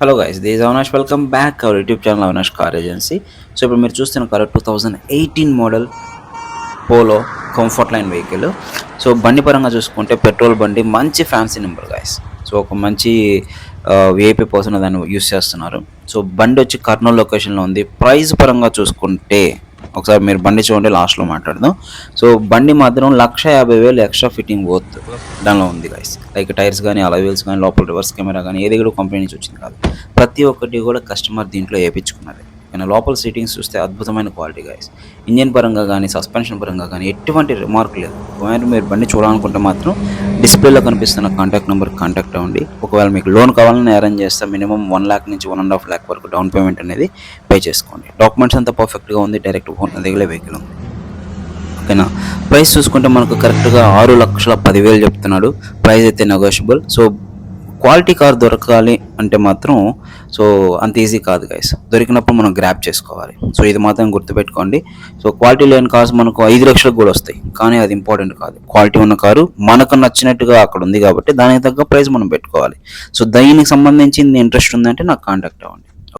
Hello guys, this is Avinash. Welcome back our YouTube channel Avinash car agency. So ఇప్పుడు మీరు చూస్తున్న car 2018 model polo comfort line vehicle. So బండి పరంగా చూసుకుంటే petrol బండి, మంచి ఫ్యాన్సీ నెంబర్ గైస్. సో ఒక మంచి విఐపీ పర్సన్ దాన్ని యూస్ చేస్తున్నారు. సో బండి వచ్చి కర్నూలు లొకేషన్లో ఉంది. ప్రైస్ పరంగా చూసుకుంటే ఒకసారి మీరు బండి చూడండి, లాస్ట్లో మాట్లాడదాం. సో బండి మాత్రం 1,50,000 ఎక్స్ట్రా ఫిట్టింగ్ వర్త్ దానిలో ఉంది గైస్. లైక్ టైర్స్ కానీ, అలా వీల్స్ కానీ, లోపల రివర్స్ కెమెరా కానీ ఏది కూడా కంపెనీ నుంచి వచ్చింది కాదు. ప్రతి ఒక్కటి కూడా కస్టమర్ దీంట్లో వేయించుకున్నది. కానీ లోపల సీటింగ్స్ చూస్తే అద్భుతమైన క్వాలిటీ గైస్. ఇంజిన్ పరంగా కానీ, సస్పెన్షన్ పరంగా కానీ ఎటువంటి రిమార్క్ లేదు. ఒకవేళ మీరు బండి చూడాలనుకుంటే మాత్రం డిస్ప్లేలో కనిపిస్తున్న కాంటాక్ట్ నెంబర్ కాంటాక్ట్ అవ్వండి. ఒకవేళ మీకు లోన్ కావాలని అరేంజ్ చేస్తే మినిమం 1 lakh నుంచి 1.5 lakh వరకు డౌన్ పేమెంట్ అనేది పే చేసుకోండి. డాక్యుమెంట్స్ అంతా పర్ఫెక్ట్గా ఉంది. డైరెక్ట్ ఫోన్ దిగలే వెహికల్ ఉంది. ఓకేనా. ప్రైస్ చూసుకుంటే మనకు కరెక్ట్గా 6,10,000 చెప్తున్నాడు. ప్రైస్ అయితే నెగోషియబుల్. సో క్వాలిటీ కార్ దొరకాలి అంటే మాత్రం సో అంత ఈజీ కాదు గైస్. దొరికినప్పుడు మనం గ్రాప్ చేసుకోవాలి. సో ఇది మాత్రం గుర్తుపెట్టుకోండి. సో క్వాలిటీ లేని కార్స్ మనకు 5 లక్షలకు కూడా వస్తాయి, కానీ అది ఇంపార్టెంట్ కాదు. క్వాలిటీ ఉన్న కారు మనకు నచ్చినట్టుగా అక్కడ ఉంది కాబట్టి దానికి తగ్గ ప్రైస్ మనం పెట్టుకోవాలి. సో దీనికి సంబంధించింది ఇంట్రెస్ట్ ఉందంటే నాకు కాంటాక్ట్ అవ్వండి.